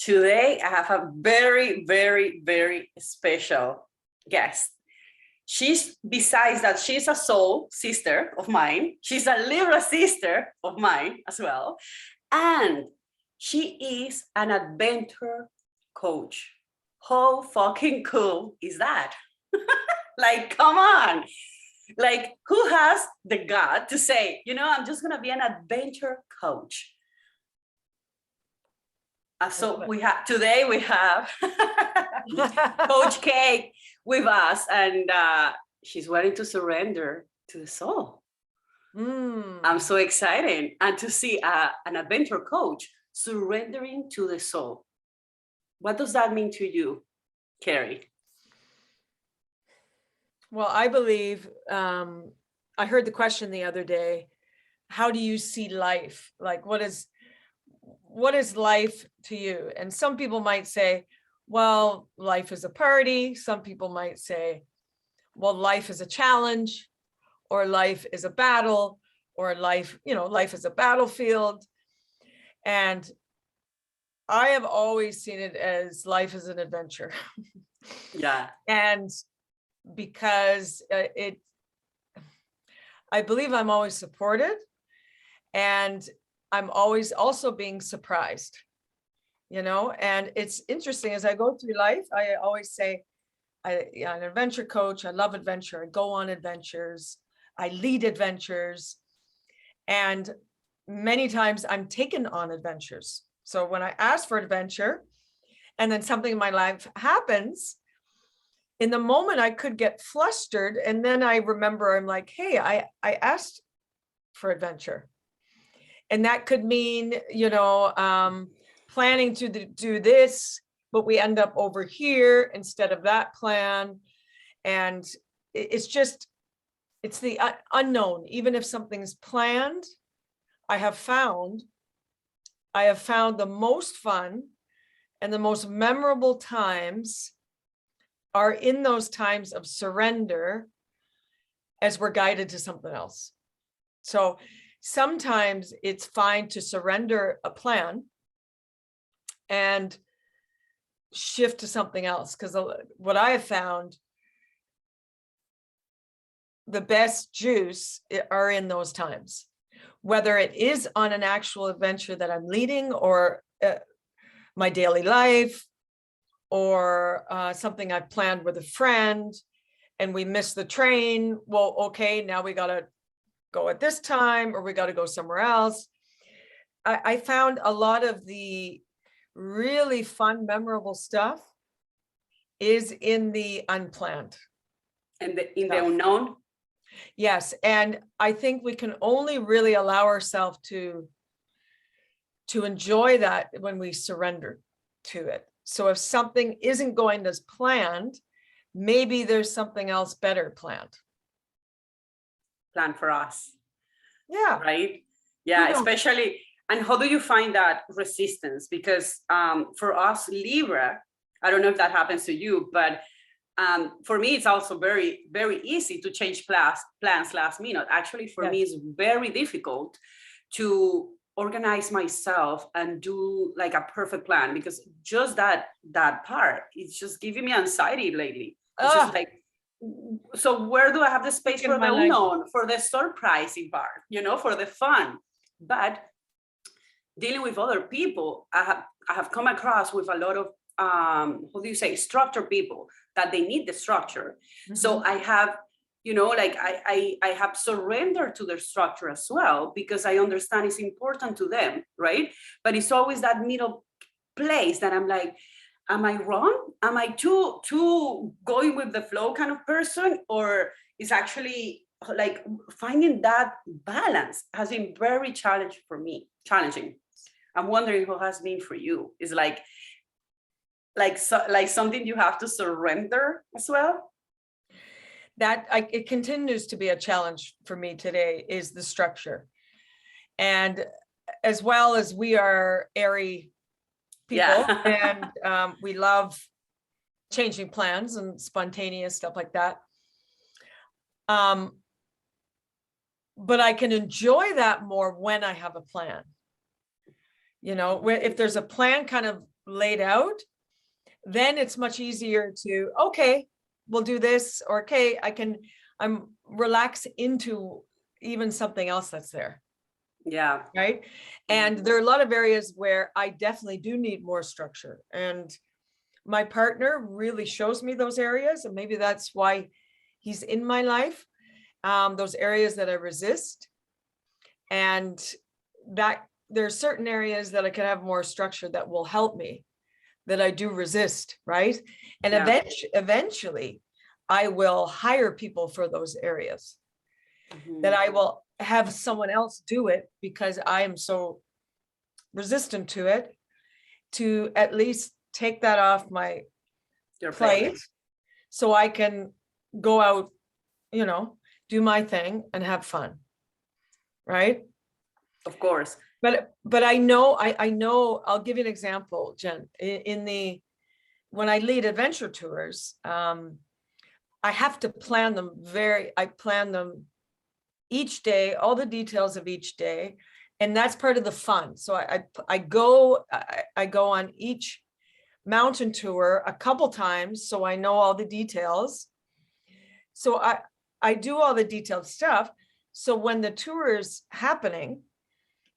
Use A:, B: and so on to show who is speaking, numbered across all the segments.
A: Today, I have a very, very, very special guest. Besides that, she's a soul sister of mine. She's a Libra sister of mine as well. And she is an adventure coach. How fucking cool is that? Like, come on. Like, who has the gut to say, I'm just going to be an adventure coach? So today we have Coach Kate with us, and she's willing to surrender to the soul. I'm so excited, and to see an adventure coach surrendering to the soul. What does that mean to you, Carrie?
B: Well, I believe, I heard the question the other day, how do you see life? Like, what is life to you? And some people might say, well, life is a party. Some people might say, well, life is a challenge, or life is a battle, or life is a battlefield. And I have always seen it as life is an adventure.
A: Yeah.
B: And because I believe I'm always supported, and I'm always also being surprised, and it's interesting as I go through life. I always say I'm an adventure coach. I love adventure. I go on adventures. I lead adventures. And many times I'm taken on adventures. So when I ask for adventure and then something in my life happens, in the moment I could get flustered. And then I remember, I'm like, hey, I asked for adventure. And that could mean, planning to do this, but we end up over here instead of that plan. And it's the unknown. Even if something's planned, I have found the most fun and the most memorable times are in those times of surrender as we're guided to something else. So sometimes it's fine to surrender a plan and shift to something else, because what I have found, the best juice are in those times, whether it is on an actual adventure that I'm leading, or my daily life, or something I've planned with a friend and we missed the train. Well, okay, now we got to go at this time, or we got to go somewhere else. I found a lot of the really fun, memorable stuff is in the unplanned.
A: And in the unknown?
B: Yes. And I think we can only really allow ourselves to enjoy that when we surrender to it. So if something isn't going as planned, maybe there's something else better planned.
A: Planned for us.
B: Yeah.
A: Right? Yeah, especially. And how do you find that resistance? Because for us, Libra, I don't know if that happens to you, but for me, it's also very, very easy to change plans last minute. Actually, for me, it's very difficult to organize myself and do like a perfect plan, because just that part, it's just giving me anxiety lately. It's just like, so where do I have the space for the unknown, for the surprising part, for the fun? But dealing with other people, I have come across with a lot of structured people, that they need the structure. Mm-hmm. So I have, I have surrendered to their structure as well, because I understand it's important to them, right? But it's always that middle place that I'm like, am I wrong? Am I too going with the flow kind of person? Or is actually like finding that balance has been very challenging for me. I'm wondering how has been for you. Is like something you have to surrender as well?
B: It continues to be a challenge for me today, is the structure. And as well as we are airy people, and we love changing plans and spontaneous stuff like that. But I can enjoy that more when I have a plan. If there's a plan kind of laid out, then it's much easier to, okay, we'll do this, or okay, I'm relax into even something else that's there,
A: Yeah.
B: right? And there are a lot of areas where I definitely do need more structure. And my partner really shows me those areas, and maybe that's why he's in my life, those areas that I resist. And that there are certain areas that I can have more structure that will help me, that I do resist, right? And
A: Yeah.
B: eventually I will hire people for those areas,
A: Mhm.
B: that I will have someone else do it because I am so resistant to it, to at least take that off my
A: Your
B: plate so I can go out, do my thing and have fun, right?
A: Of course.
B: But I know, I'll give you an example, Jen. When I lead adventure tours, I have to plan them I plan them each day, all the details of each day. And that's part of the fun. So I go on each mountain tour a couple times, so I know all the details. So I do all the detailed stuff. So when the tour is happening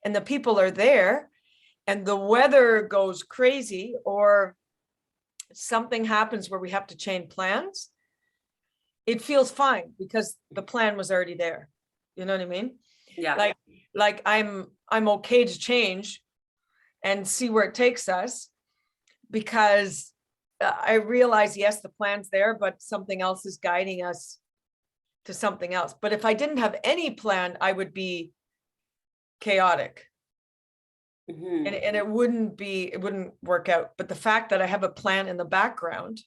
B: and the people are there and the weather goes crazy or something happens where we have to change plans, it feels fine because the plan was already there. You know what I mean?
A: Yeah.
B: Like I'm okay to change and see where it takes us, because I realize, yes, the plan's there, but something else is guiding us to something else. But if I didn't have any plan, I would be chaotic.
A: Mhm.
B: And it wouldn't work out. But the fact that I have a plan in the background,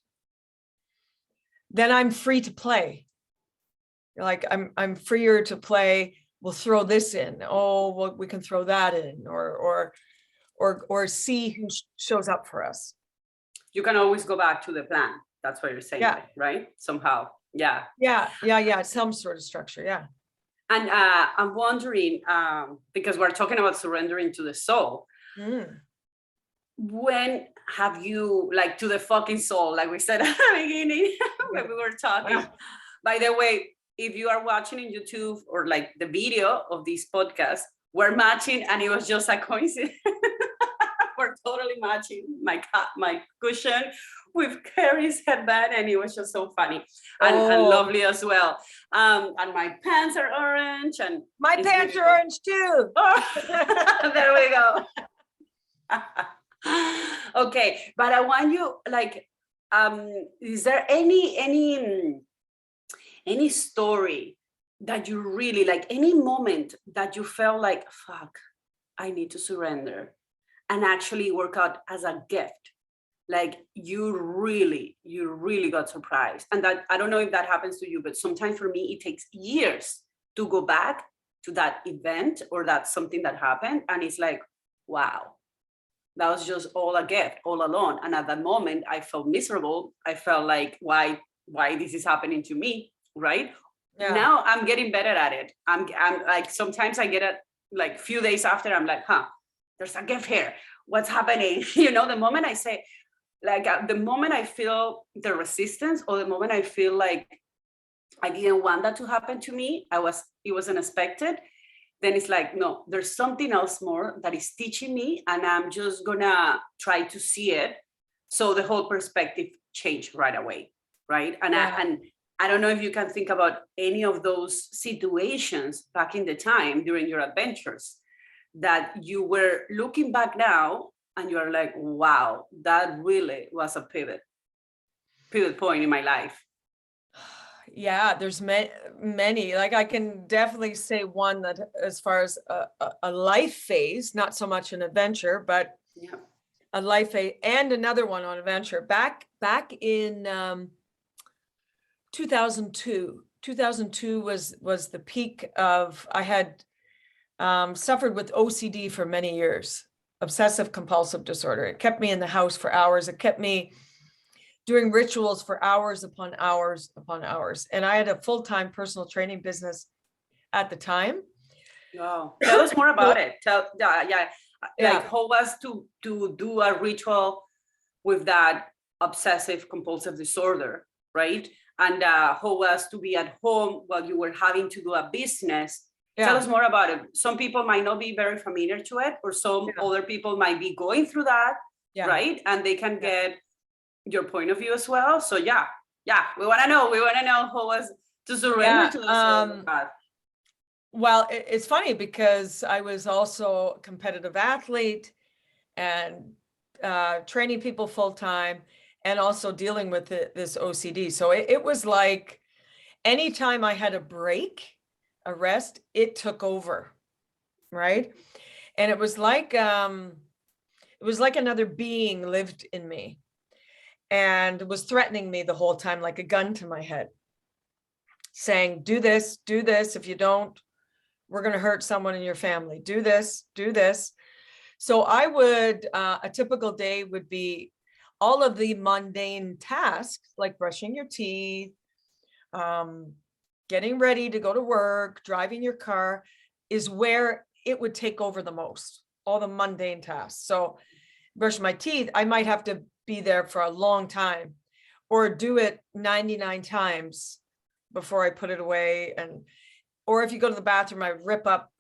B: then I'm free to play. Like I'm freer to play. We'll throw this in. Oh, well, we can throw that in, or see who shows up for us.
A: You can always go back to the plan. That's what you're saying,
B: Yeah.
A: right? Somehow. Yeah.
B: Yeah. Some sort of structure. Yeah.
A: And I'm wondering, because we're talking about surrendering to the soul.
B: Mm.
A: When have you, like, to the fucking soul, like we said at the beginning when we were talking? By the way, if you are watching in YouTube or like the video of this podcast, we're matching, and it was just a coincidence. We're totally matching my cushion with Carrie's headband, and it was just so funny and lovely as well. And my pants are orange, and
B: my pants are orange too.
A: Oh, there we go. Okay, but I want you, like, is there any story that you really like, any moment that you felt like, fuck, I need to surrender, and actually work out as a gift? Like you really got surprised. And that, I don't know if that happens to you, but sometimes for me, it takes years to go back to that event or that something that happened. And it's like, wow, that was just all a gift all along. And at that moment, I felt miserable. I felt like, why this is happening to me, right? Yeah. Now I'm getting better at it. I'm like, sometimes I get it like few days after, I'm like, there's a gift here. What's happening? You know, the moment I say, like, the moment I feel the resistance, or the moment I feel like I didn't want that to happen to me, it was unexpected, then it's like, no, there's something else more that is teaching me, and I'm just gonna try to see it. So the whole perspective changed right away, right? And I don't know if you can think about any of those situations back in the time during your adventures that you were looking back now and you're like, wow, that really was a pivot point in my life.
B: Yeah, there's many. Like I can definitely say one that, as far as a life phase, not so much an adventure, but a life phase, and another one on adventure. Back in 2002. 2002 was the peak of, I had suffered with OCD for many years, obsessive compulsive disorder. It kept me in the house for hours. It kept me doing rituals for hours upon hours upon hours. And I had a full-time personal training business at the time.
A: Wow. Tell us more about it. Like, how was to do a ritual with that obsessive compulsive disorder, right? And how was to be at home while you were having to do a business. Tell us more about it. Some people might not be very familiar to it, or some other people might be going through that, right? And they can get your point of view as well. So yeah, we want to know how was to surrender to the soul path.
B: Well, it's funny because I was also a competitive athlete and training people full time and also dealing with this OCD. So it was like anytime I had a break, a rest, it took over, right? And it was like another being lived in me and was threatening me the whole time, like a gun to my head, saying, do this. If you don't, we're going to hurt someone in your family. Do this. So I would, a typical day would be all of the mundane tasks like brushing your teeth, getting ready to go to work, driving your car is where it would take over the most, all the mundane tasks. So brush my teeth, I might have to be there for a long time or do it 99 times before I put it away. Or if you go to the bathroom, I rip up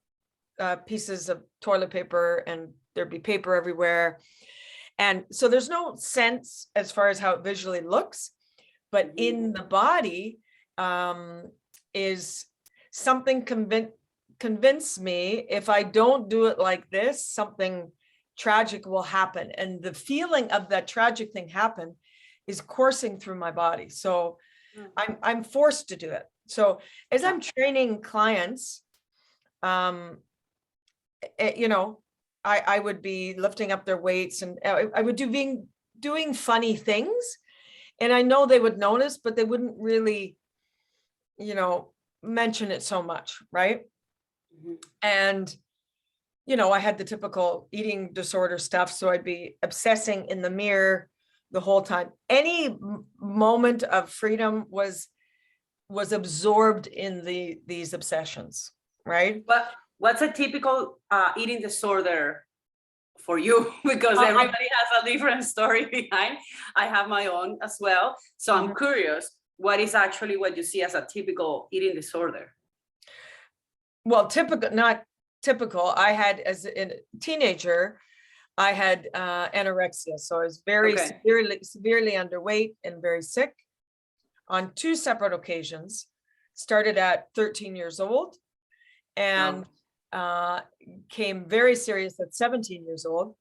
B: pieces of toilet paper and there'd be paper everywhere. And so there's no sense as far as how it visually looks, but in the body is something convince me if I don't do it like this, something tragic will happen. And the feeling of that tragic thing happen is coursing through my body. So I'm forced to do it. So as I'm training clients, I would be lifting up their weights and I would doing funny things. And I know they would notice, but they wouldn't really, mention it so much. Right. And, I had the typical eating disorder stuff. So I'd be obsessing in the mirror the whole time. Any moment of freedom was absorbed in these obsessions. Right.
A: But what's a typical eating disorder for you? Because everybody has a different story behind. I have my own as well. So I'm curious, what is actually what you see as a typical eating disorder?
B: Well, not typical. I had, as a teenager, I had anorexia. So I was very severely underweight and very sick on 2 separate occasions. Started at 13 years old and came very serious at 17 years old.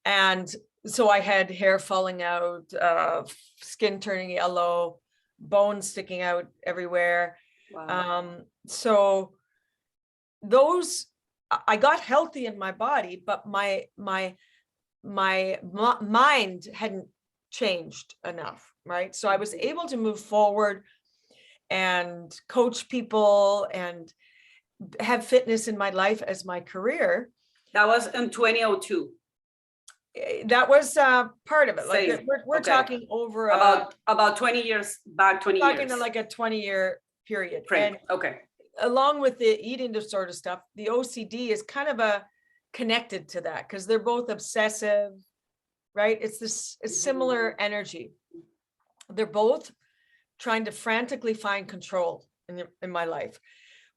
B: And so I had hair falling out, skin turning yellow, bones sticking out everywhere. Wow. So those, I got healthy in my body, but my mind hadn't changed enough, right? So I was able to move forward and coach people and have fitness in my life as my career.
A: That was in 2002.
B: That was part of it. Like we're talking over
A: about 20 years back, 20 years.
B: Talking like a 20-year period.
A: And
B: along with the eating disorder stuff, the OCD is kind of connected to that because they're both obsessive, right? It's this similar energy. They're both trying to frantically find control in my life.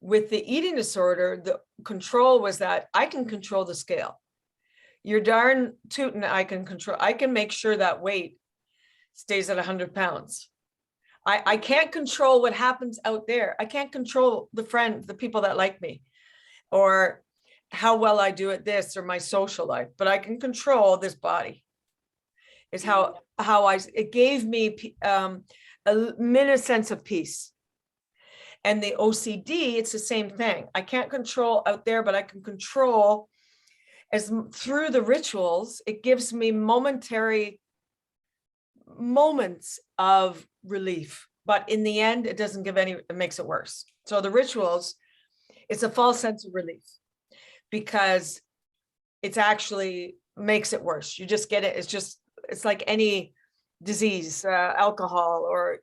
B: With the eating disorder, the control was that I can control the scale. You're darn tootin' I can make sure that weight stays at 100 pounds. I can't control what happens out there. I can't control the people that like me or how well I do at this or my social life, but I can control this body. Is how it gave me a minute sense of peace. And the OCD, it's the same thing. I can't control out there, but I can control through the rituals. It gives me momentary moments of relief, but in the end, it makes it worse. So the rituals, it's a false sense of relief because it's actually makes it worse. You just get it. It's like any disease, alcohol, or,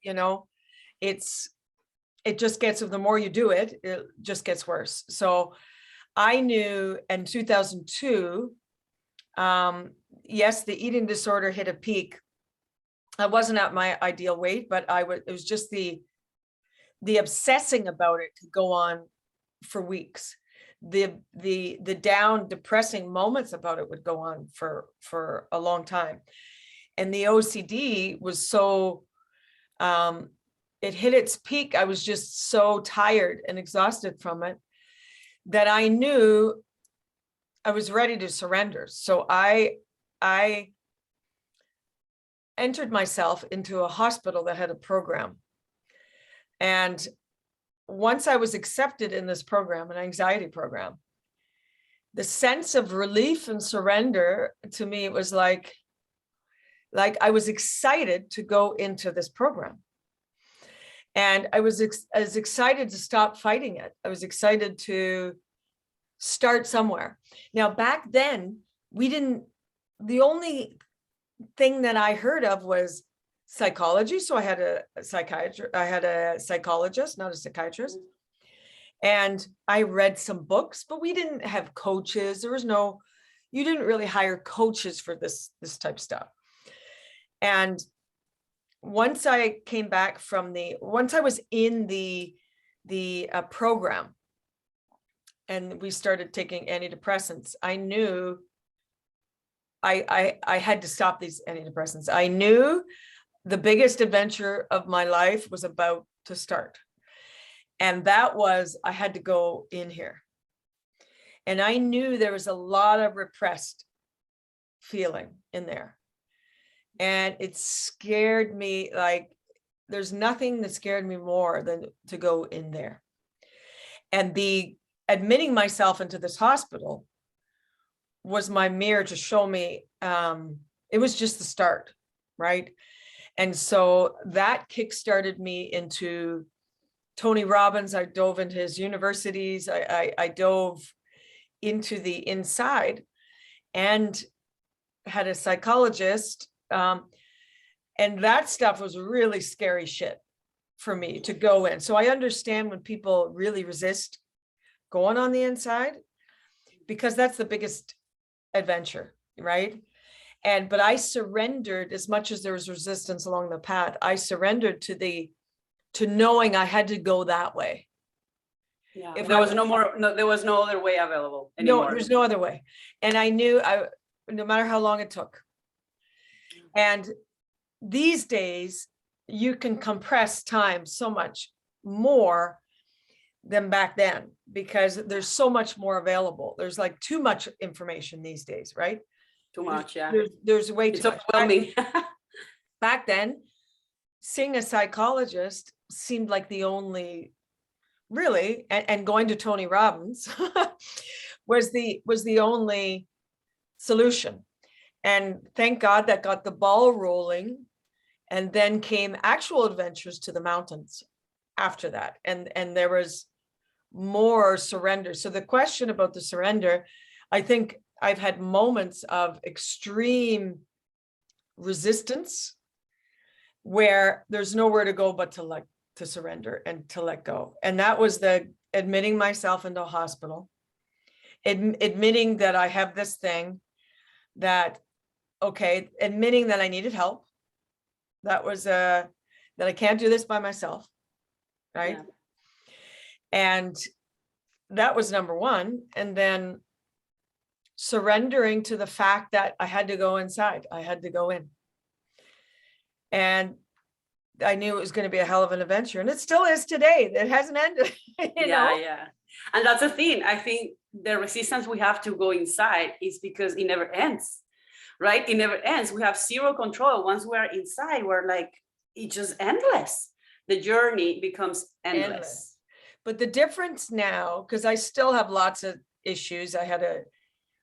B: it just gets, the more you do it, it just gets worse. So I knew in 2002, yes, the eating disorder hit a peak. I wasn't at my ideal weight, but it was just the obsessing about it could go on for weeks. The down depressing moments about it would go on for a long time. And the OCD was so, it hit its peak. I was just so tired and exhausted from it that I knew I was ready to surrender. So I entered myself into a hospital that had a program. And once I was accepted in this program, an anxiety program, the sense of relief and surrender to me, it was like I was excited to go into this program. And I was as excited to stop fighting it. I was excited to start somewhere. Now, back then, the only thing that I heard of was psychology. So I had a psychologist, not a psychiatrist. And I read some books, but we didn't have coaches. You didn't really hire coaches for this type of stuff. And once I came back once I was in the program and we started taking antidepressants, I knew I had to stop these antidepressants. I knew the biggest adventure of my life was about to start. And that was, I had to go in here. And I knew there was a lot of repressed feeling in there. And it scared me, like there's nothing that scared me more than to go in there. And admitting myself into this hospital was my mirror to show me, it was just the start, right? And so that kickstarted me into Tony Robbins. I dove into his universities. I dove into the inside and had a psychologist. And that stuff was really scary shit for me to go in. So I understand when people really resist going on the inside, because that's the biggest adventure, right? But I surrendered, as much as there was resistance along the path, I surrendered to knowing I had to go that way.
A: Yeah. If there was there was no other way available anymore.
B: No, there's no other way. And I knew no matter how long it took. And these days you can compress time so much more than back then, because there's so much more available. There's like too much information these days, right?
A: Too much, yeah.
B: There's way too much.
A: Overwhelming.
B: Back then, seeing a psychologist seemed like the only, really, and going to Tony Robbins was the only solution. And thank God that got the ball rolling. And then came actual adventures to the mountains after that. And there was more surrender. So the question about the surrender, I think I've had moments of extreme resistance where there's nowhere to go but to surrender and to let go. And that was the admitting myself into a hospital, admitting that I have this thing, admitting that I needed help. That was that I can't do this by myself, right? Yeah. And that was number one. And then surrendering to the fact that I had to go inside. I had to go in. And I knew it was going to be a hell of an adventure. And it still is today. It hasn't ended. you know?
A: Yeah. And that's the thing. I think the resistance we have to go inside is because it never ends. Right? It never ends. We have zero control. Once we're inside, we're like, it's just endless. The journey becomes endless.
B: But the difference now, because I still have lots of issues. I had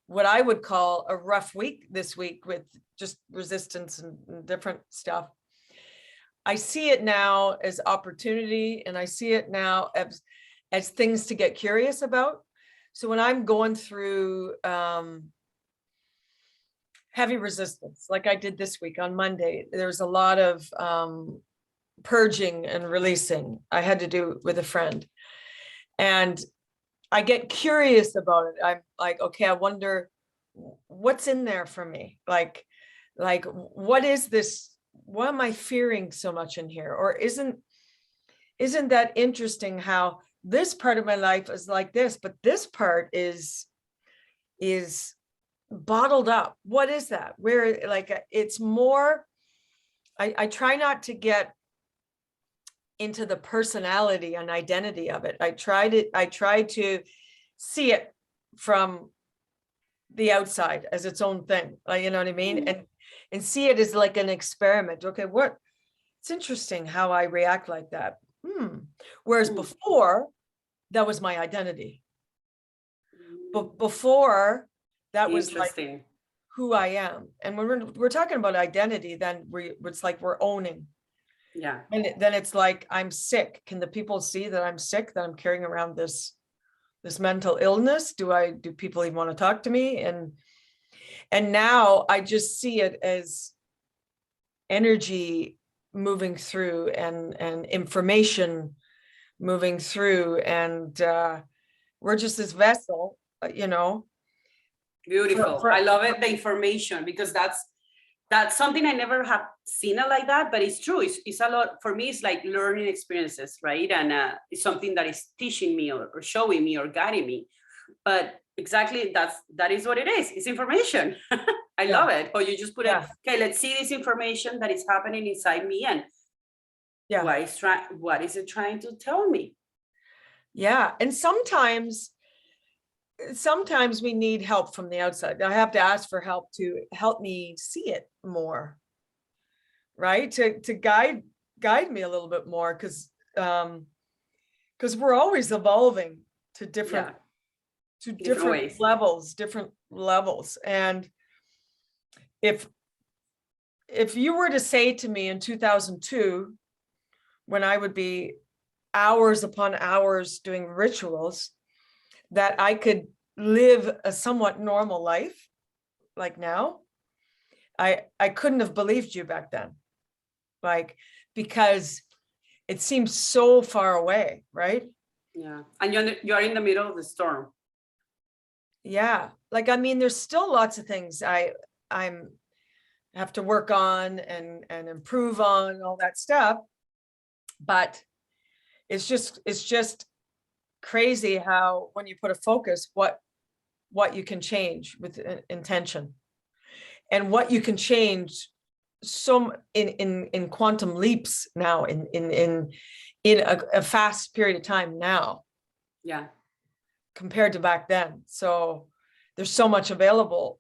B: what I would call a rough week this week with just resistance and different stuff. I see it now as opportunity, and I see it now as things to get curious about. So when I'm going through heavy resistance, like I did this week on Monday, there's a lot of purging and releasing I had to do with a friend. And I get curious about it. I'm like, okay, I wonder what's in there for me? Like, what is this? Why am I fearing so much in here? Or isn't that interesting how this part of my life is like this, but this part is bottled up? What is that? Where, like, it's more, I try not to get into the personality and identity of it. I try to see it from the outside as its own thing. You know what I mean? And see it as like an experiment. Okay, it's interesting how I react like that. Whereas before, that was my identity. But before, that was like who I am. And when we're talking about identity, then it's like we're owning.
A: Yeah.
B: And then it's like, I'm sick. Can the people see that I'm sick, that I'm carrying around this mental illness? Do people even want to talk to me? And now I just see it as energy moving through and information moving through. And we're just this vessel, you know.
A: Beautiful. I love it, the information, because that's something I never have seen it like that, but it's true. It's a lot, for me, it's like learning experiences, right? And it's something that is teaching me or showing me or guiding me. But exactly, that is what it is. It's information. I love it. Or you just put it, okay, let's see this information that is happening inside me, and what is it trying to tell me?
B: Yeah. And sometimes we need help from the outside. I have to ask for help to help me see it more, right? To guide me a little bit more, because we're always evolving to different levels. And if you were to say to me in 2002, when I would be hours upon hours doing rituals, that I could live a somewhat normal life like now, I couldn't have believed you back then, like, because it seems so far away, right?
A: Yeah. And you're in the middle of the storm.
B: Yeah. Like, I mean, there's still lots of things I have to work on and improve on, all that stuff. But it's just crazy how, when you put a focus, what you can change with intention, and what you can change so in quantum leaps now, in a fast period of time now.
A: Yeah.
B: Compared to back then. So there's so much available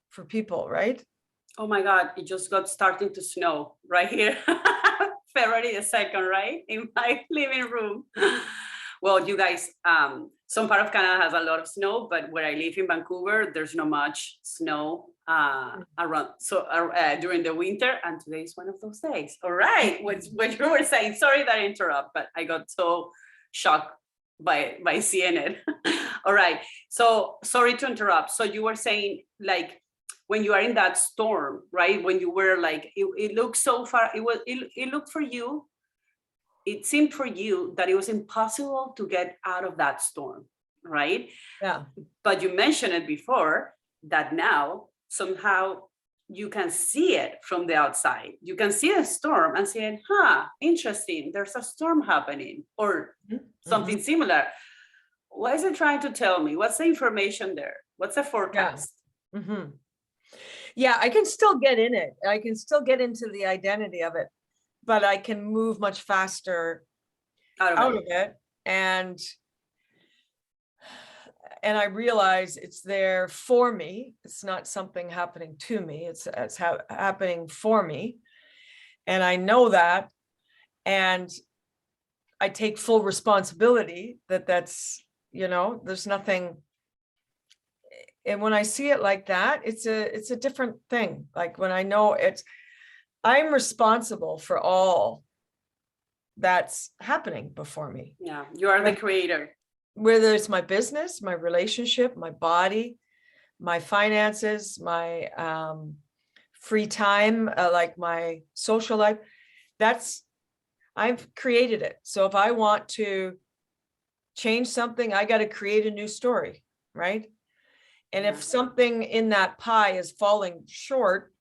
B: for people, right?
A: Oh my God, it just got starting to snow right here. February the 2nd, right? In my living room. Well, you guys, some part of Canada has a lot of snow, but where I live in Vancouver, there's not much snow around. So during the winter, and today is one of those days. All right, what you were saying, sorry that I interrupt, but I got so shocked by CNN. All right, so sorry to interrupt. So you were saying, like, when you are in that storm, right? When you were like, it looked so far, it looked for you, it seemed for you that it was impossible to get out of that storm, right?
B: Yeah.
A: But you mentioned it before, that now somehow you can see it from the outside. You can see a storm and say, interesting, there's a storm happening, or something similar. What is it trying to tell me? What's the information there? What's the forecast?
B: Yeah, I can still get in it. I can still get into the identity of it, but I can move much faster out of it. And I realize it's there for me. It's not something happening to me. It's happening for me. And I know that. And I take full responsibility that's, there's nothing. And when I see it like that, it's a different thing. Like, when I know I'm responsible for all that's happening before me.
A: Yeah, you are the creator.
B: Whether it's my business, my relationship, my body, my finances, my free time, like my social life, I've created it. So if I want to change something, I got to create a new story, right? And
A: Yeah.
B: if something in that pie is falling short,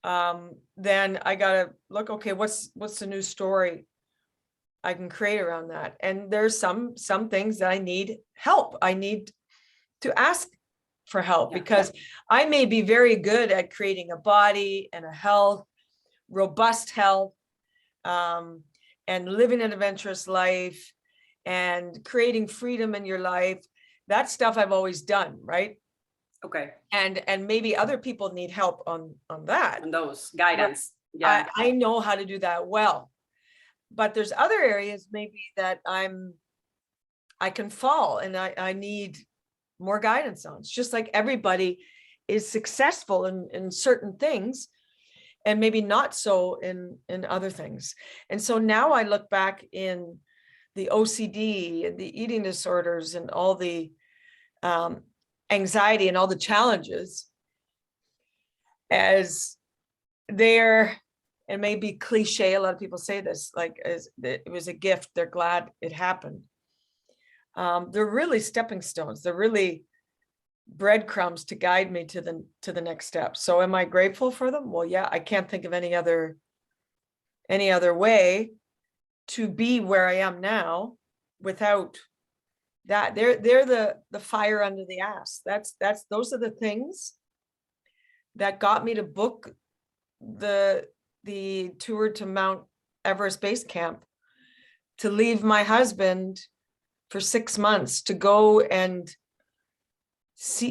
B: then I gotta look, okay, what's the new story I can create around that? And there's some things that I need help. I need to ask for help
A: Yeah.
B: because I may be very good at creating a body and a health, robust health, and living an adventurous life and creating freedom in your life. That stuff I've always done, right?
A: Okay.
B: And maybe other people need help on that.
A: And those guidance. Yeah.
B: I know how to do that well, but there's other areas maybe that I can fall and I need more guidance on. It's just like everybody is successful in certain things and maybe not so in other things. And so now I look back in the OCD and the eating disorders and all the anxiety and all the challenges as they're, it may be cliche, a lot of people say this, like as it was a gift, they're glad it happened. They're really stepping stones. They're really breadcrumbs to guide me to the next step. So am I grateful for them? Well, yeah, I can't think of any other way to be where I am now without that. They're the fire under the ass. Those are the things that got me to book the tour to Mount Everest Base Camp, to leave my husband for 6 months to go and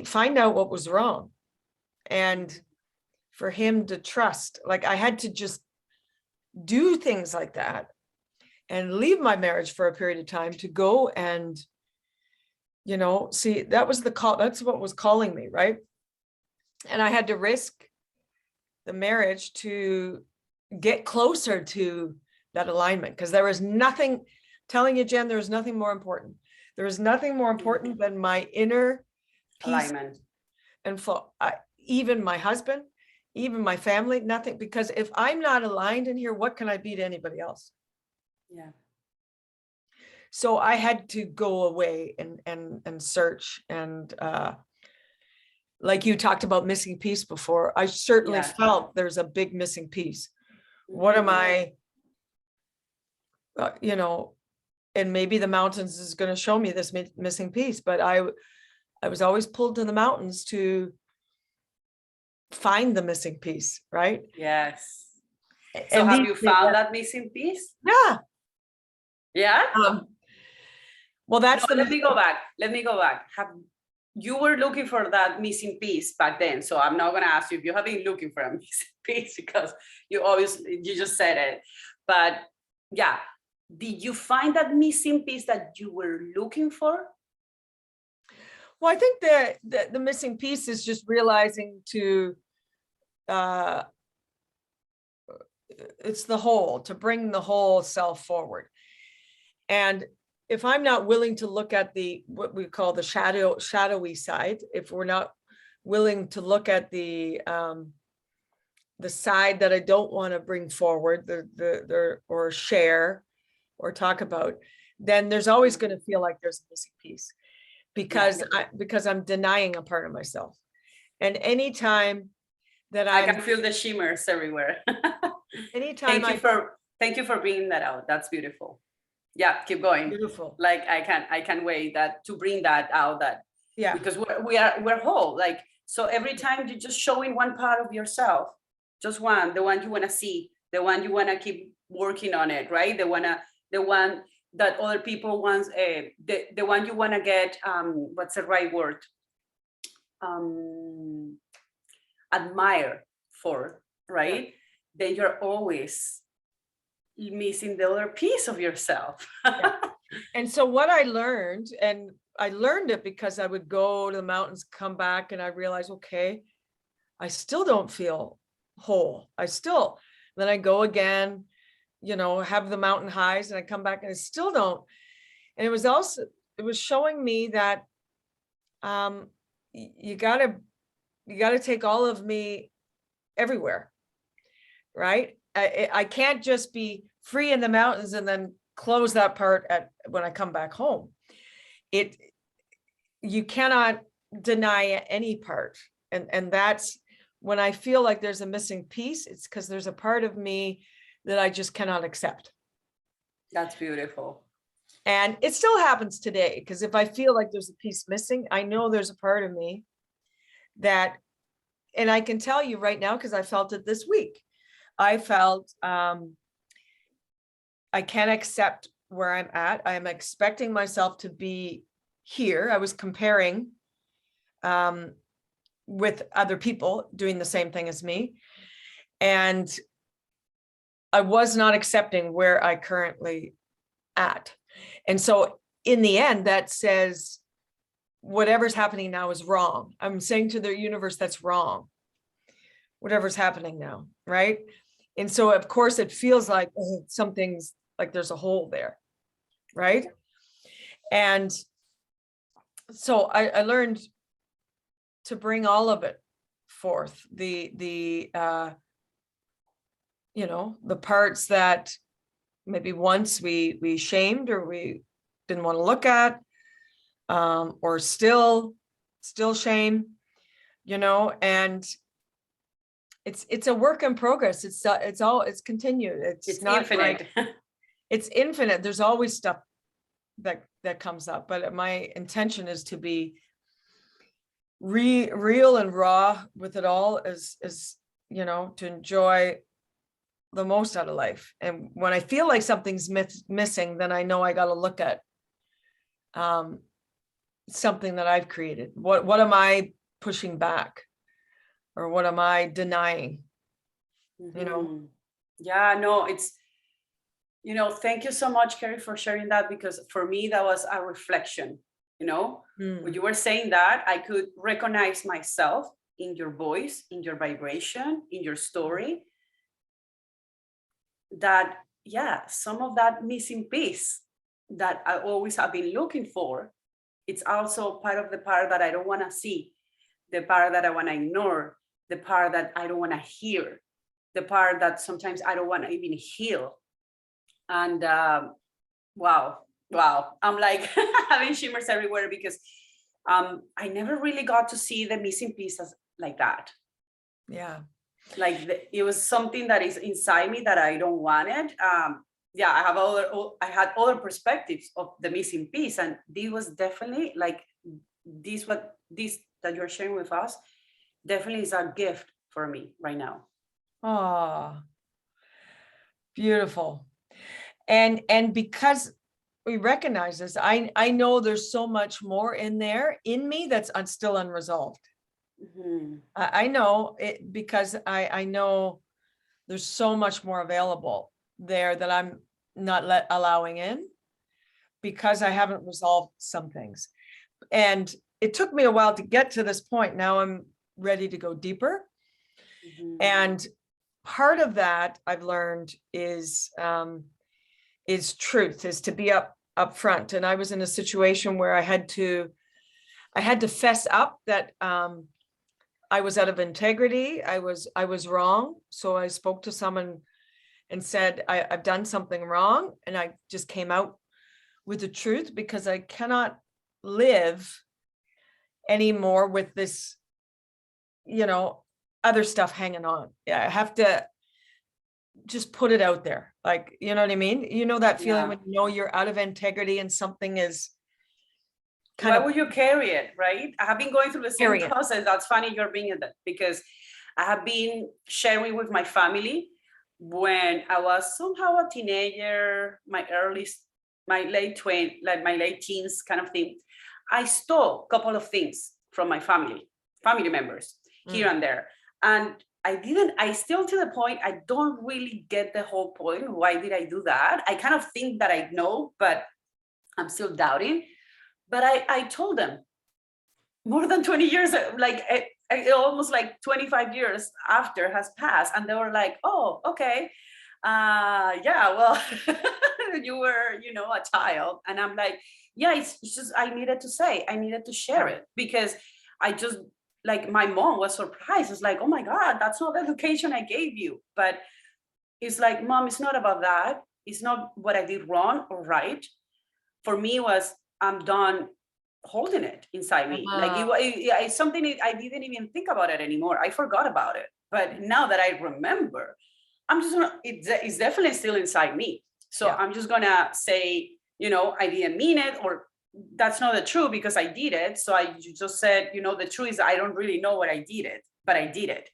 B: find out what was wrong, and for him to trust. Like I had to just do things like that and leave my marriage for a period of time to go and, see, that was the call. That's what was calling me, right? And I had to risk the marriage to get closer to that alignment, because there was nothing, telling you, Jen, there was nothing more important. There was nothing more important than my inner peace
A: Alignment.
B: and flow. Even my husband, even my family, nothing, because if I'm not aligned in here, what can I be to anybody else?
A: Yeah.
B: So I had to go away and search, and like you talked about missing piece before, I certainly
A: Yeah.
B: felt there's a big missing piece. What am I, and maybe the mountains is going to show me this missing piece, but I was always pulled to the mountains to find the missing piece, right?
A: Yes. So
B: And
A: have you found that missing piece?
B: Yeah.
A: Yeah.
B: Well, that's
A: No, let me go back. You were looking for that missing piece back then, so I'm not going to ask you if you have been looking for a missing piece, because you just said it. But yeah, did you find that missing piece that you were looking for?
B: Well, I think the missing piece is just realizing it's the whole, to bring the whole self forward. And if I'm not willing to look at what we call the shadowy side, if we're not willing to look at the side that I don't want to bring forward, or share or talk about, then there's always going to feel like there's a missing piece, because I'm denying a part of myself. And anytime that
A: I can feel the shimmers everywhere.
B: anytime
A: thank you for bringing that out. That's beautiful. Yeah, keep going.
B: Beautiful.
A: Like I can't wait to bring that out, because we're whole. Like, so every time you're just showing one part of yourself, just one, the one you want to see, the one you want to keep working on it, right? The one that other people want, the one you want to get, what's the right word? Admire for, right? Yeah. Then you're always missing the other piece of yourself.
B: Yeah. And so what I learned, and I learned it because I would go to the mountains, come back, and I realized, okay, I still don't feel whole. Then I go again, have the mountain highs, and I come back and I still don't. And it was showing me that you gotta take all of me everywhere, right? I can't just be free in the mountains and then close that part when I come back home. You cannot deny any part. And that's when I feel like there's a missing piece, it's because there's a part of me that I just cannot accept.
A: That's beautiful.
B: And it still happens today, because if I feel like there's a piece missing, I know there's a part of me that, and I can tell you right now, because I felt it this week. I felt I can't accept where I'm at. I'm expecting myself to be here. I was comparing with other people doing the same thing as me. And I was not accepting where I currently at. And so in the end, that says whatever's happening now is wrong. I'm saying to the universe, that's wrong. Whatever's happening now, right? And so of course it feels like something's like there's a hole there, right? And so I learned to bring all of it forth, the you know, the parts that maybe once we shamed or we didn't want to look at, or still shame, you know, and it's a work in progress. It's continued. It's not
A: infinite.
B: like, it's infinite. There's always stuff that comes up, but my intention is to be real and raw with it all, as you know, to enjoy the most out of life. And when I feel like something's missing, then I know I got to look at something that I've created. What am I pushing back, or what am I denying? You know?
A: Yeah, no, it's, you know, thank you so much, Carrie, for sharing that, because for me that was a reflection. You know, when you were saying that, I could recognize myself in your voice, in your vibration, in your story, that, yeah, some of that missing piece that I always have been looking for, it's also part of the part that I don't want to see, the part that I want to ignore, the part that I don't want to hear, the part that sometimes I don't want to even heal. And wow, I'm like having shimmers everywhere, because I never really got to see the missing pieces like that.
B: Yeah.
A: Like it was something that is inside me that I don't want it. Yeah, I had other perspectives of the missing piece, and this was definitely like this that you're sharing with us definitely is a gift for me right now.
B: Oh, beautiful. And because we recognize this, I know there's so much more in there in me that's still unresolved. I know it, because I know there's so much more available there that I'm not allowing in, because I haven't resolved some things. And it took me a while to get to this point. Now I'm ready to go deeper. And part of that I've learned is truth, is to be up front. And I was in a situation where I had to fess up that I was out of integrity. I was wrong. So I spoke to someone and said, I've done something wrong. And I just came out with the truth, because I cannot live anymore with this, you know, other stuff hanging on. Yeah, I have to just put it out there. Like, you know what I mean? You know that feeling when you know you're out of integrity and something is
A: kind of. Why would you carry it, right? I have been going through the same process. That's funny you're bringing that, because I have been sharing with my family when I was somehow a teenager, my late teens kind of thing. I stole a couple of things from my family members here and there. And I still, to the point, I don't really get the whole point. Why did I do that? I kind of think that I know, but I'm still doubting. But I told them more than 20 years, like almost like 25 years after has passed. And they were like, oh, okay. Yeah, well, you were, you know, a child. And I'm like, yeah, it's just, I needed to share it, because I just, like, my mom was surprised. It's like, oh my God, that's not the education I gave you. But it's like, Mom, it's not about that. It's not what I did wrong or right. For me was, I'm done holding it inside me. Like it's something I didn't even think about it anymore. I forgot about it. But now that I remember, I'm just gonna, it's definitely still inside me. So
B: Yeah.
A: I'm just gonna say, you know, I didn't mean it, or that's not the truth because I did it. So I just said, you know, the truth is I don't really know what I did it, but I did it.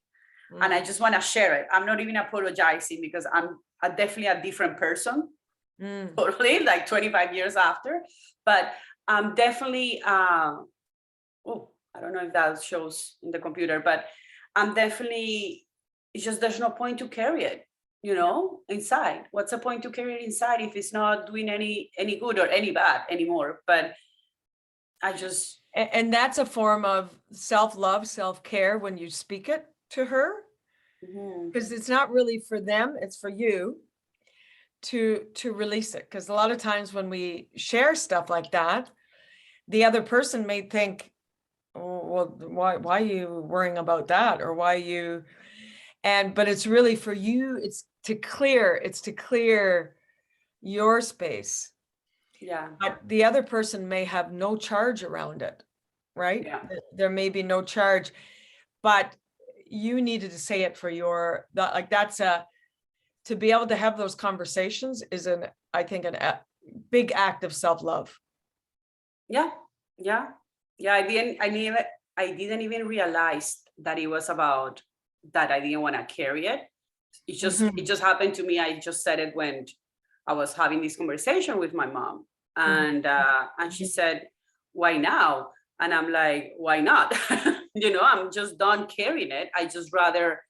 A: And I just want to share it. I'm not even apologizing because I'm definitely a different person, totally, like 25 years after. But I'm definitely, oh, I don't know if that shows in the computer, but I'm definitely, it's just there's no point to carry it, you know, inside. What's the point to carry it inside if it's not doing any good or any bad anymore? But I just.
B: And that's a form of self-love, self-care when you speak it to her. Because it's not really for them, it's for you to release it. Because a lot of times when we share stuff like that, the other person may think, oh, well, why are you worrying about that? Or why you, but it's really for you, it's to clear your space.
A: Yeah.
B: But the other person may have no charge around it, right?
A: Yeah.
B: There may be no charge, but you needed to say it for your, like, that's to be able to have those conversations is I think a big act of self-love.
A: Yeah. I didn't even realize that it was about that. I didn't want to carry it. It just happened to me. I just said it when I was having this conversation with my mom, and she said, "Why now?" And I'm like, "Why not?" You know, I'm just done carrying it. I just rather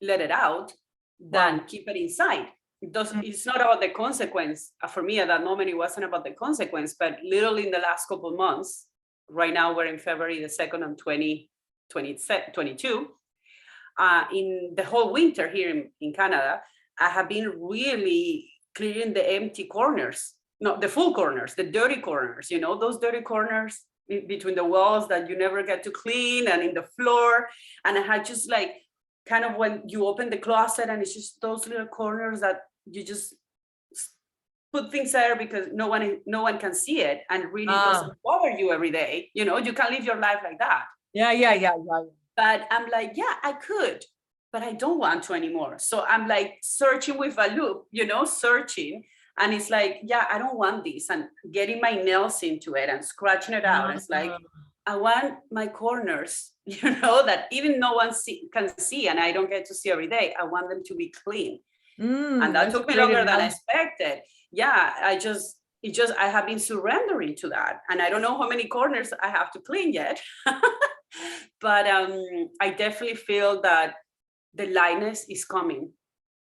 A: let it out than keep it inside. It's not about the consequence. For me at that moment, it wasn't about the consequence, but literally in the last couple of months, right now we're in February the 2nd of 2022, in the whole winter here in Canada, I have been really clearing the empty corners, not the full corners, the dirty corners, you know, those dirty corners between the walls that you never get to clean, and in the floor. And I had just like, kind of when you open the closet and it's just those little corners that you just put things there because no one can see it, and really doesn't bother you every day. You know, you can live your life like that.
B: Yeah.
A: But I'm like, yeah, I could, but I don't want to anymore. So I'm like searching with a loop, you know, searching. And it's like, yeah, I don't want this, and getting my nails into it and scratching it out. It's like, I want my corners, you know, that even no one can see, and I don't get to see every day. I want them to be clean. And that took me longer than I expected. Yeah, I have been surrendering to that. And I don't know how many corners I have to clean yet. But I definitely feel that the lightness is coming.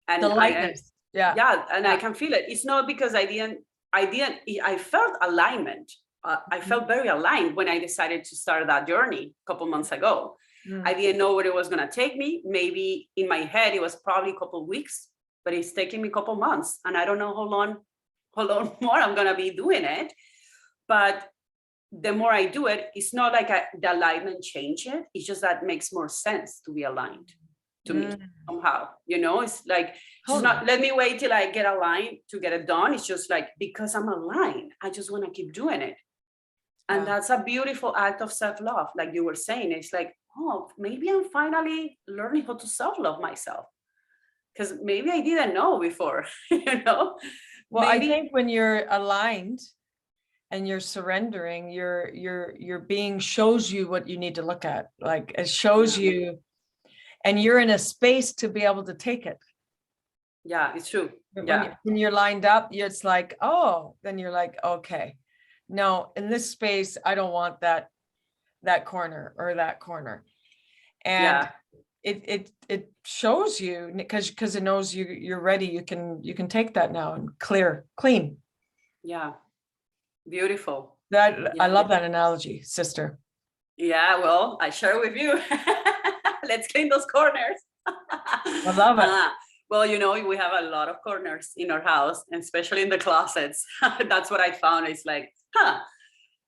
A: And
B: the lightness.
A: I can feel it. It's not because I felt alignment. I felt very aligned when I decided to start that journey a couple months ago. I didn't know where it was going to take me. Maybe in my head, it was probably a couple of weeks, but it's taking me a couple months. And I don't know how long more I'm going to be doing it. But the more I do it, it's not like the alignment changes. It's just that it makes more sense to be aligned to me somehow. You know, it's like, it's not, let me wait till I get aligned to get it done. It's just like, because I'm aligned, I just want to keep doing it. And that's a beautiful act of self-love. Like you were saying, it's like, oh, maybe I'm finally learning how to self-love myself. Because maybe I didn't know before, you know?
B: Well, maybe. I think when you're aligned and you're surrendering, your being shows you what you need to look at. Like it shows you, and you're in a space to be able to take it.
A: Yeah, it's true.
B: When you're lined up, it's like, oh, then you're like, okay, no, in this space, I don't want that corner or that corner. And it shows you because it knows you're ready. You can take that now and clean.
A: Yeah. Beautiful.
B: I love that analogy, sister.
A: Yeah, well, I share with you. Let's clean those corners.
B: I love it.
A: Well, you know, we have a lot of corners in our house, and especially in the closets. That's what I found. It's like,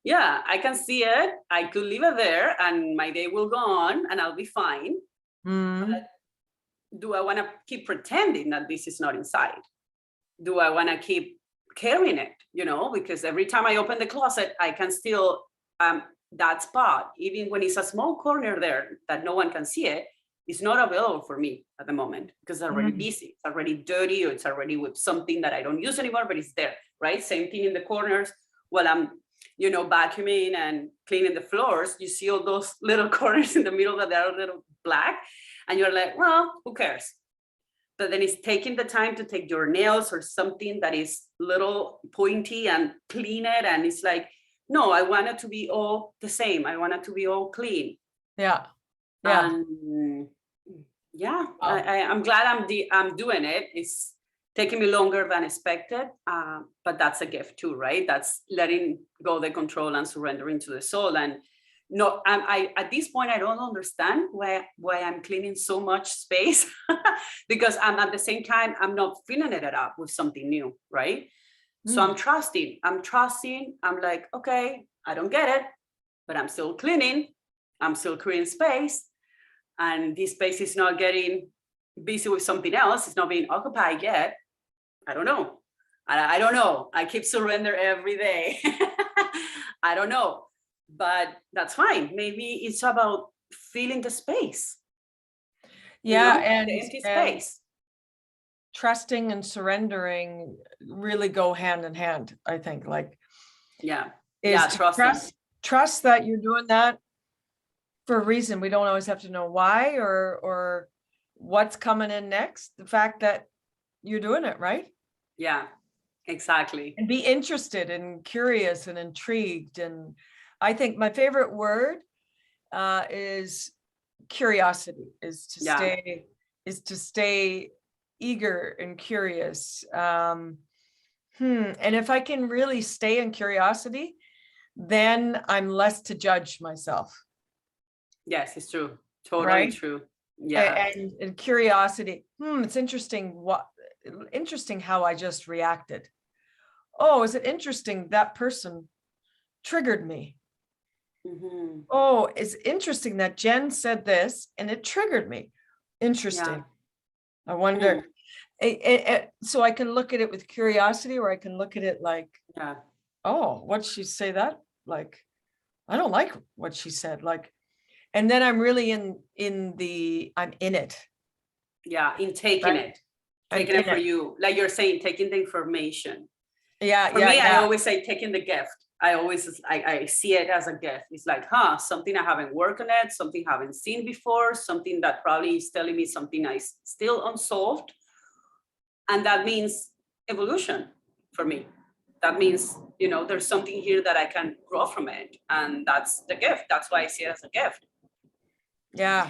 A: yeah, I can see it. I could leave it there and my day will go on and I'll be fine. But do I want to keep pretending that this is not inside? Do I want to keep carrying it? You know, because every time I open the closet, I can still that spot, even when it's a small corner there that no one can see it, is not available for me at the moment because it's already busy, it's already dirty, or it's already with something that I don't use anymore, but it's there, right? Same thing in the corners. While I'm, vacuuming and cleaning the floors, you see all those little corners in the middle that are a little black, and you're like, well, who cares? But then it's taking the time to take your nails or something that is little pointy and clean it, and it's like, no, I want it to be all the same. I want it to be all clean.
B: Yeah. Yeah.
A: Wow. I'm glad I'm doing it. It's taking me longer than expected, but that's a gift too, right? That's letting go the control and surrendering to the soul. And no, I at this point I don't understand why I'm cleaning so much space because I'm at the same time I'm not filling it up with something new, right? So I'm trusting. I'm like, okay, I don't get it, but I'm still cleaning. I'm still creating space. And this space is not getting busy with something else. It's not being occupied yet. I don't know. I don't know. I keep surrender every day. I don't know, but that's fine. Maybe it's about filling the space.
B: Yeah.
A: The empty space.
B: Trusting and surrendering really go hand in hand, I think. Like, trust that you're doing that for a reason. We don't always have to know why or what's coming in next. The fact that you're doing it, right?
A: Yeah, exactly.
B: And be interested and curious and intrigued. And I think my favorite word is curiosity, is to stay eager and curious. And if I can really stay in curiosity, then I'm less to judge myself.
A: Yes, it's true. Totally true. Yeah.
B: And curiosity. It's interesting how I just reacted. Oh, is it interesting that person triggered me? Oh, it's interesting that Jen said this and it triggered me. Interesting. I wonder. So I can look at it with curiosity, or I can look at it like, oh, what'd she say that? Like, I don't like what she said. Like, and then I'm really I'm in it.
A: Yeah, in taking it. Taking it for you. Like you're saying, taking the information.
B: Yeah.
A: For me, I always say taking the gift. I see it as a gift. It's like, something I haven't worked on it, something I haven't seen before, something that probably is telling me something I still unsolved. And that means evolution for me. That means, there's something here that I can grow from it. And that's the gift. That's why I see it as a gift.
B: Yeah.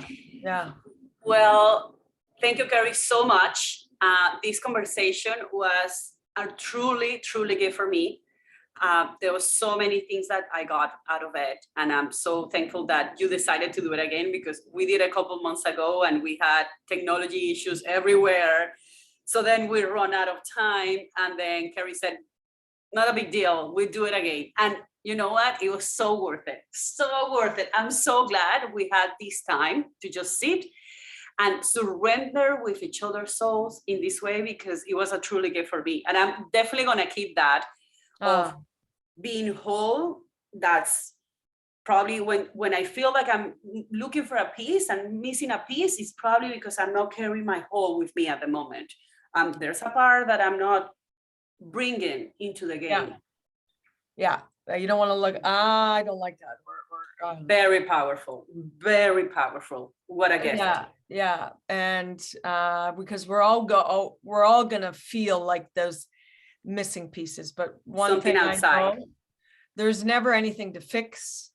A: Well, thank you, Carrie, so much. This conversation was a truly, truly gift for me. There was so many things that I got out of it. And I'm so thankful that you decided to do it again, because we did a couple months ago and we had technology issues everywhere. So then we run out of time. And then Carrie said, not a big deal, we do it again. And you know what? It was so worth it. So worth it. I'm so glad we had this time to just sit and surrender with each other's souls in this way, because it was a truly gift for me. And I'm definitely going to keep that of being whole. That's probably when I feel like I'm looking for a piece and missing a piece, it's probably because I'm not carrying my whole with me at the moment. There's a part that I'm not bringing into the game.
B: Yeah. You don't want to look, I don't like that.
A: Very powerful. Very powerful. What a gift.
B: Yeah. And because we're all gonna feel like those missing pieces. But one
A: something
B: thing
A: outside.
B: I know, there's never anything to fix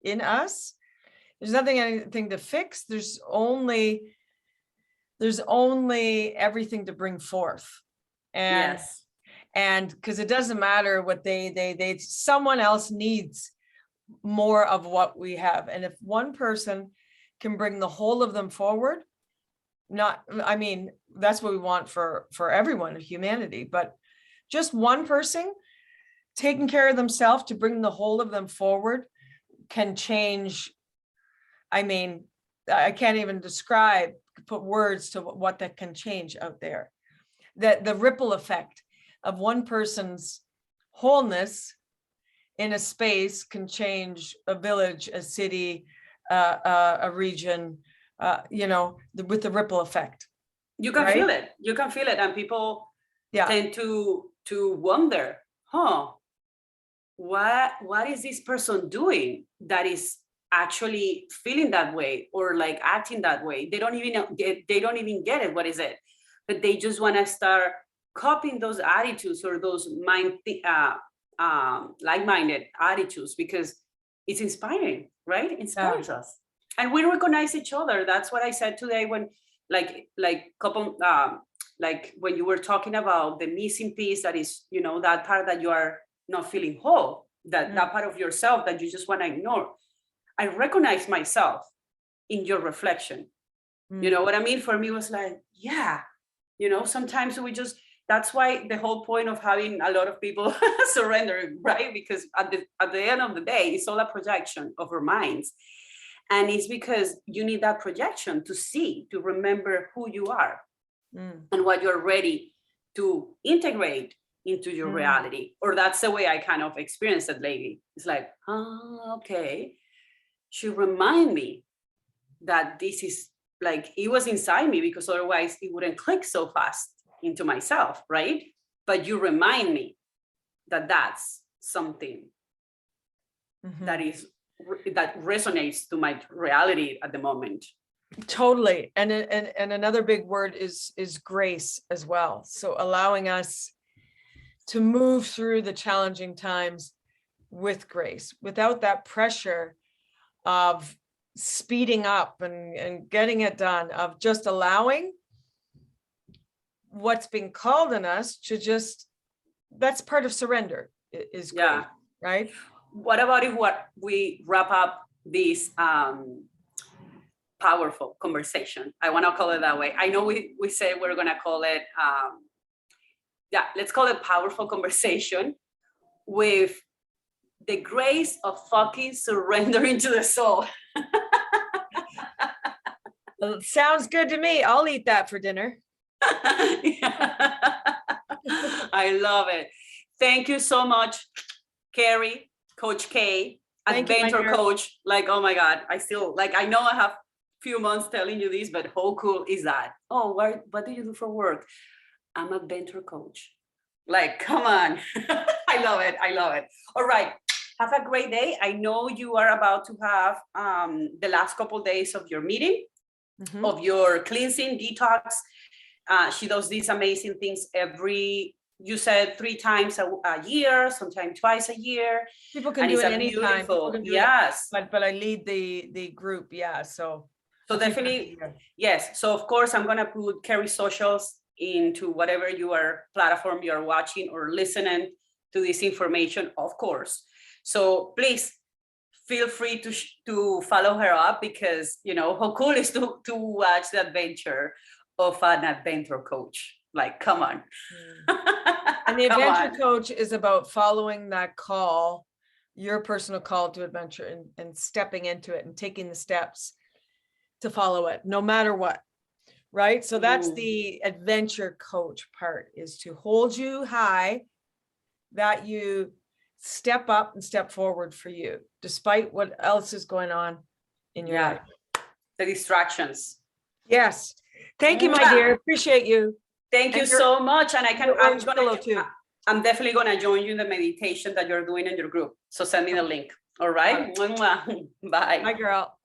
B: in us. There's anything to fix. There's only everything to bring forth. And
A: yes.
B: And because it doesn't matter what they someone else needs more of what we have. And if one person can bring the whole of them forward, that's what we want for everyone in humanity, but just one person taking care of themselves to bring the whole of them forward can change. I can't even put words to what that can change out there. That the ripple effect of one person's wholeness in a space can change a village, a city, a region, with the ripple effect.
A: You can
B: Right?
A: feel it. You can feel it. And people
B: Yeah.
A: tend to wonder, what is this person doing that is actually feeling that way or like acting that way? They don't even know, they don't even get it. What is it? But they just want to start copying those attitudes or those like-minded attitudes because it's inspiring, right? It inspires us. And we recognize each other. That's what I said today when like when you were talking about the missing piece, that is, that part that you are not feeling whole, that part of yourself that you just want to ignore. I recognize myself in your reflection. You know what I mean? For me, it was like, yeah, sometimes that's why the whole point of having a lot of people surrender, right? Because at the end of the day, it's all a projection of our minds. And it's because you need that projection to remember who you are and what you're ready to integrate into your reality. Or that's the way I kind of experienced it lately. It's like, okay. She remind me that this is like, it was inside me, because otherwise it wouldn't click so fast into myself, right? But you remind me that that's something that resonates to my reality at the moment.
B: Totally. And another big word is grace as well. So allowing us to move through the challenging times with grace, without that pressure of speeding up and getting it done, of just allowing what's being called in us to just, that's part of surrender, is grace, right?
A: What about if we wrap up this powerful conversation? I want to call it that way. I know we said we're going to call it, let's call it powerful conversation with the grace of fucking surrendering to the soul.
B: Well, sounds good to me. I'll eat that for dinner.
A: I love it. Thank you so much, Carrie, Coach K, Adventure Coach. Like, oh my God, I still, like, I know I have few months telling you this, but how cool is that? Oh, what do you do for work? I'm a Adventure Coach. Like, come on. I love it. I love it. All right. Have a great day. I know you are about to have the last couple of days of your meeting, of your cleansing, detox. She does these amazing things you said 3 times a year, sometimes twice a year.
B: People can do it anytime.
A: Yes.
B: But I lead the group. Yeah. So
A: definitely, yes. So of course, I'm going to put Carrie's socials into whatever platform you're watching or listening to this information, of course. So please feel free to follow her up, because how cool is to watch the adventure of an Adventure Coach. Like, come on.
B: And the Adventure Coach is about following that call, your personal call to adventure, and stepping into it and taking the steps to follow it, no matter what. Right? So that's the Adventure Coach part, is to hold you high, that you step up and step forward for you, despite what else is going on in your life.
A: The distractions.
B: Yes. Thank you, my dear. Appreciate you.
A: Thank you so much. And I'm definitely going to join you in the meditation that you're doing in your group. So send me the link. All right. Bye.
B: Bye, girl.